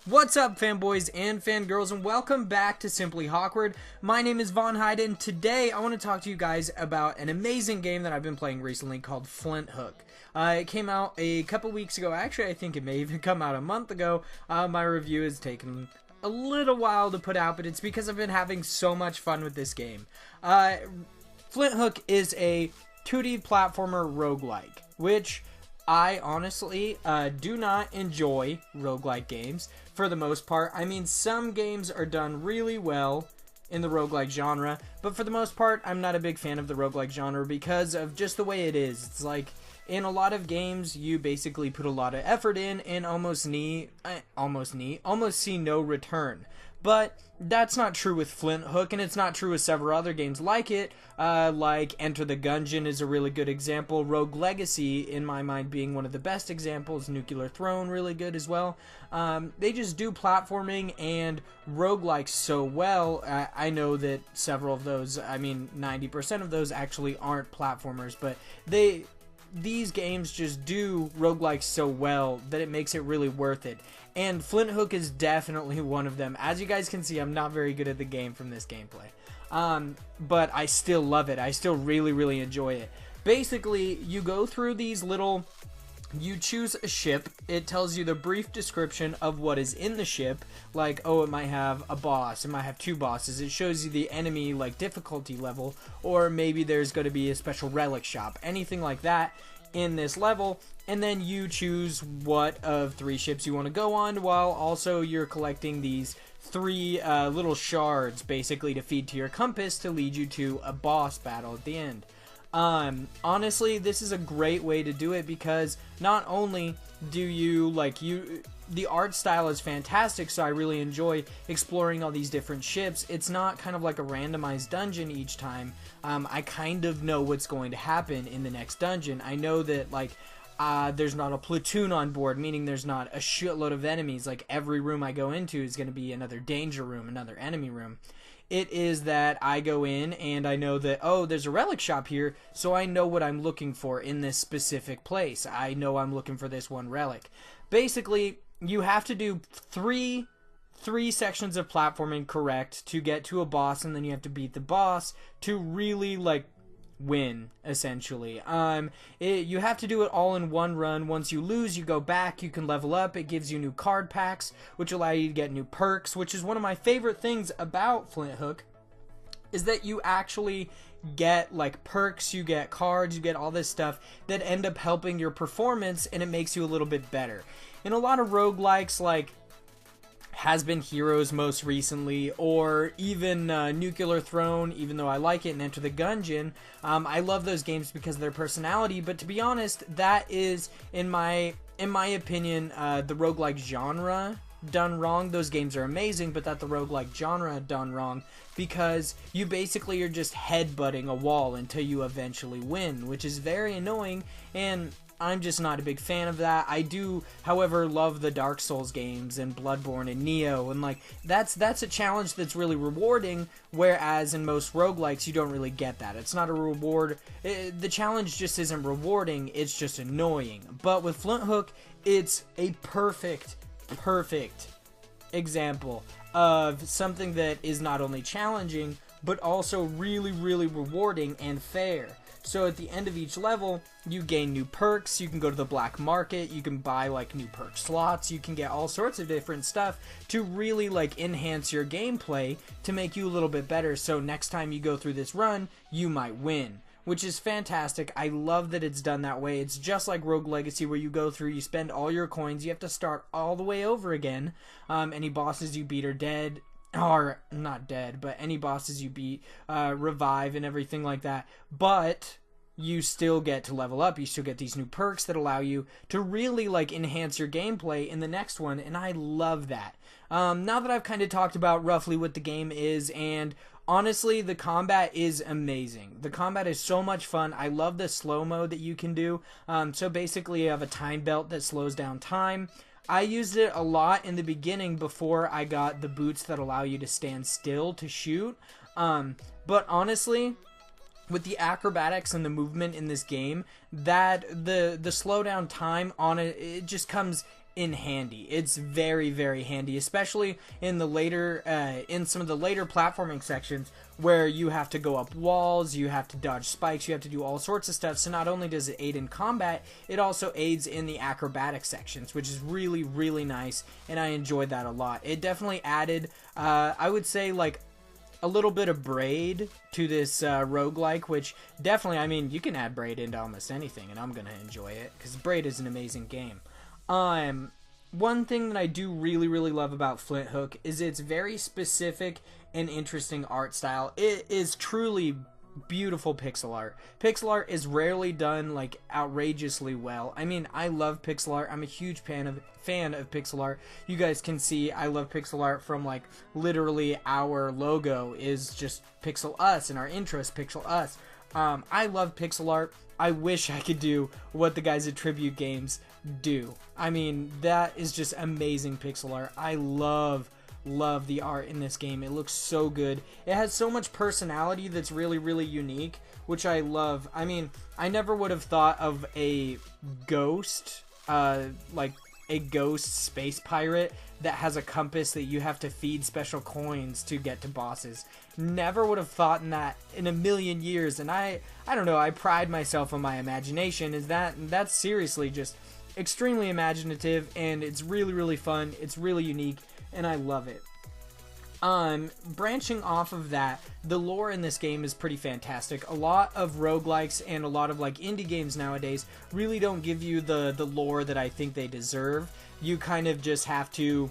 What's up, fanboys and fangirls, and welcome back to Simply Hawkward. My name is Von Hayden. Today, I want to talk to you guys about an amazing game that I've been playing recently called Flinthook. It came out a couple weeks ago. Actually, I think it may even come out a month ago. My review has taken a little while to put out, but it's because I've been having so much fun with this game. Flinthook is a 2D platformer roguelike, which I honestly do not enjoy roguelike games for the most part. I mean, some games are done really well in the roguelike genre, but for the most part, I'm not a big fan of the roguelike genre because of just the way it is. It's like, in a lot of games, you basically put a lot of effort in and almost see no return. But that's not true with Flinthook, and it's not true with several other games like it. Like Enter the Gungeon is a really good example. Rogue Legacy, in my mind, being one of the best examples. Nuclear Throne, really good as well. They just do platforming and roguelikes so well. I know that several of those, I mean 90% of those actually aren't platformers, but these games just do roguelikes so well that it makes it really worth it. And Flinthook is definitely one of them. As you guys can see, I'm not very good at the game from this gameplay. But I still love it. I still really enjoy it. Basically, you go through these little... You choose a ship. It tells you the brief description of what is in the ship. Like, oh, it might have a boss. It might have two bosses. It shows you the enemy, like, difficulty level. Or maybe there's going to be a special relic shop. Anything like that in this level. And then you choose what of three ships you want to go on, while also you're collecting these three little shards, basically, to feed to your compass to lead you to a boss battle at the end. Honestly, this is a great way to do it because not only do you, the art style is fantastic, so I really enjoy exploring all these different ships. It's not kind of like a randomized dungeon each time. I kind of know what's going to happen in the next dungeon. I know that, there's not a platoon on board, meaning there's not a shitload of enemies. Like, every room I go into is going to be another danger room, another enemy room. It is that I go in and I know that, oh, there's a relic shop here, so I know what I'm looking for in this specific place. I know I'm looking for this one relic. Basically, you have to do three sections of platforming correct to get to a boss, and then you have to beat the boss to really, win, essentially. You have to do it all in one run. Once you lose, you go back, you can level up. It gives you new card packs, which allow you to get new perks, which is one of my favorite things about Flinthook, is that you actually get, perks, you get cards, you get all this stuff that end up helping your performance, and it makes you a little bit better. In a lot of roguelikes, Has Been Heroes most recently, or even Nuclear Throne, even though I like it, and Enter the Gungeon. I love those games because of their personality, but to be honest, that is, in my opinion, the roguelike genre done wrong. Those games are amazing, but that the roguelike genre done wrong, because you basically are just headbutting a wall until you eventually win, which is very annoying, and I'm just not a big fan of that. I do, however, love the Dark Souls games and Bloodborne and Neo, and that's a challenge that's really rewarding, whereas in most roguelikes you don't really get that. It's not a reward. The challenge just isn't rewarding, it's just annoying. But with Flinthook, it's a perfect example of something that is not only challenging, but also really rewarding and fair. So at the end of each level, you gain new perks, you can go to the black market, you can buy new perk slots, you can get all sorts of different stuff to really enhance your gameplay to make you a little bit better, so next time you go through this run, you might win. Which is fantastic. I love that it's done that way. It's just like Rogue Legacy, where you go through, you spend all your coins, you have to start all the way over again. Any bosses you beat are dead. Or not dead, but any bosses you beat revive and everything like that. But you still get to level up. You still get these new perks that allow you to really enhance your gameplay in the next one, and I love that. Now that I've kind of talked about roughly what the game is, and honestly, the combat is amazing. The combat is so much fun. I love the slow-mo that you can do. So basically, you have a time belt that slows down time. I used it a lot in the beginning before I got the boots that allow you to stand still to shoot. But honestly, with the acrobatics and the movement in this game, that the slowdown time on it just comes in handy. It's very, very handy, especially in the later in some of the later platforming sections where you have to go up walls, you have to dodge spikes, you have to do all sorts of stuff. So not only does it aid in combat, it also aids in the acrobatic sections, which is really, really nice, and I enjoyed that a lot. It definitely added I would say like a little bit of braid to this roguelike, which definitely, I mean, you can add braid into almost anything and I'm gonna enjoy it because braid is an amazing game. One thing that I do really, really love about Flinthook is its very specific and interesting art style. It is truly beautiful pixel art. Pixel art is rarely done like outrageously well. I mean, I love pixel art. I'm a huge fan of pixel art. You guys can see I love pixel art from like literally our logo is just pixel us and our intro is pixel us. I love pixel art. I wish I could do what the guys at Tribute Games do. I mean, that is just amazing pixel art. I love the art in this game. It looks so good. It has so much personality that's really, really unique, which I love. I mean, I never would have thought of a ghost, like a ghost space pirate that has a compass that you have to feed special coins to get to bosses. Never would have thought in that in a million years. And I don't know, I pride myself on my imagination. That's seriously just extremely imaginative, and it's really, really fun. It's really unique, and I love it. Branching off of that, the lore in this game is pretty fantastic. A lot of roguelikes and a lot of like indie games nowadays really don't give you the lore that I think they deserve. You kind of just have to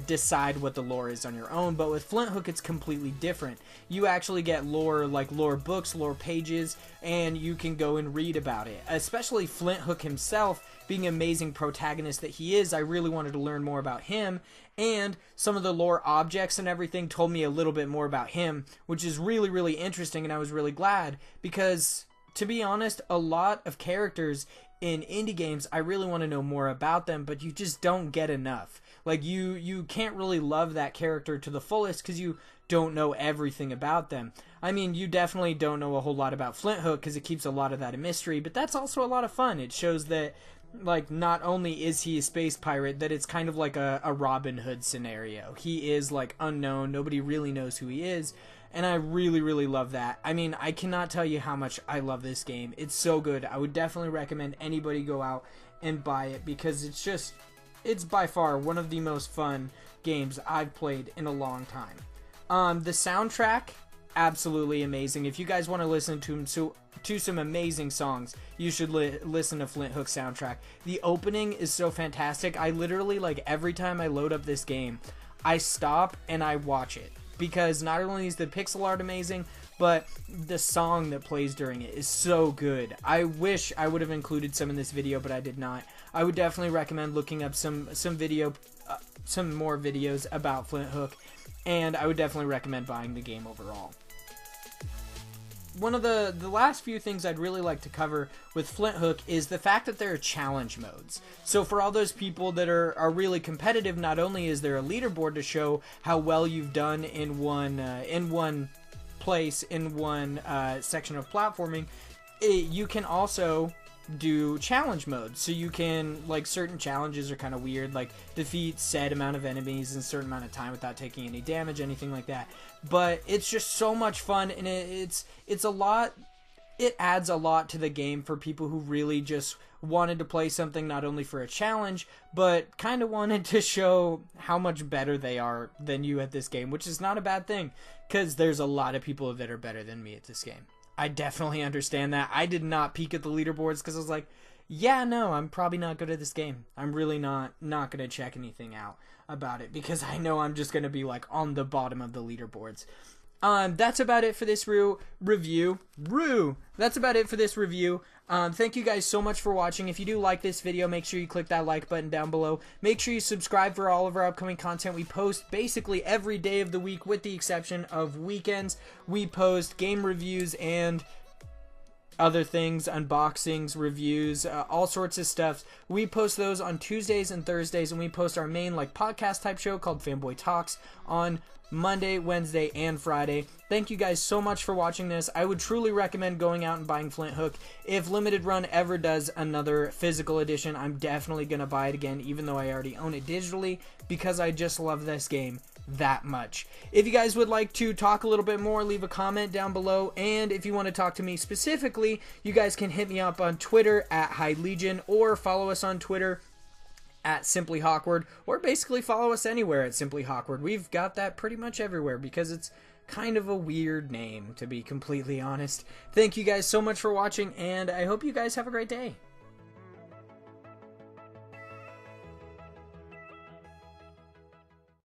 decide what the lore is on your own, but with Flinthook it's completely different. You actually get lore, like lore books, lore pages, and you can go and read about it. Especially Flinthook himself, being an amazing protagonist that he is, I really wanted to learn more about him, and some of the lore objects and everything told me a little bit more about him, which is really, really interesting, and I was really glad, because to be honest, a lot of characters in indie games, I really want to know more about them, but you just don't get enough. Like, you can't really love that character to the fullest because you don't know everything about them. I mean, you definitely don't know a whole lot about Flinthook because it keeps a lot of that a mystery, but that's also a lot of fun. It shows that, like, not only is he a space pirate, that it's kind of like a Robin Hood scenario. He is, like, unknown. Nobody really knows who he is, and I really, really love that. I mean, I cannot tell you how much I love this game. It's so good. I would definitely recommend anybody go out and buy it because it's by far one of the most fun games I've played in a long time. The soundtrack, absolutely amazing. If you guys want to listen to some amazing songs, you should listen to Flinthook soundtrack. The opening is so fantastic. I literally, like, every time I load up this game, I stop and I watch it. Because not only is the pixel art amazing, but the song that plays during it is so good. I wish I would have included some in this video, but I did not. I would definitely recommend looking up some more videos about Flinthook, and I would definitely recommend buying the game overall. One of the last few things I'd really like to cover with Flinthook is the fact that there are challenge modes. So for all those people that are really competitive, not only is there a leaderboard to show how well you've done in one place, in one section of platforming, you can also do challenge modes. So you can, like, certain challenges are kind of weird, like defeat said amount of enemies in a certain amount of time without taking any damage, anything like that. But it's just so much fun, and it's a lot. It adds a lot to the game for people who really just wanted to play something not only for a challenge, but kind of wanted to show how much better they are than you at this game, which is not a bad thing, because there's a lot of people that are better than me at this game. I definitely understand that. I did not peek at the leaderboards because I was like, yeah, no, I'm probably not good at this game. I'm really not going to check anything out about it because I know I'm just going to be, like, on the bottom of the leaderboards. That's about it for this review. That's about it for this review. Thank you guys so much for watching. If you do like this video, make sure you click that like button down below. Make sure you subscribe for all of our upcoming content. We post basically every day of the week with the exception of weekends. We post game reviews and other things, unboxings, reviews, all sorts of stuff. We post those on Tuesdays and Thursdays, and we post our main like podcast type show called Fanboy Talks on Monday, Wednesday, and Friday. Thank you guys so much for watching this. I would truly recommend going out and buying Flinthook. If Limited Run ever does another physical edition, I'm definitely going to buy it again, even though I already own it digitally, because I just love this game that much. If you guys would like to talk a little bit more, leave a comment down below, and if you want to talk to me specifically, you guys can hit me up on Twitter at Hyde Legion, or follow us on Twitter at Simply Hawkward, or basically follow us anywhere at Simply Hawkward. We've got that pretty much everywhere because it's kind of a weird name, to be completely honest. Thank you guys so much for watching, and I hope you guys have a great day.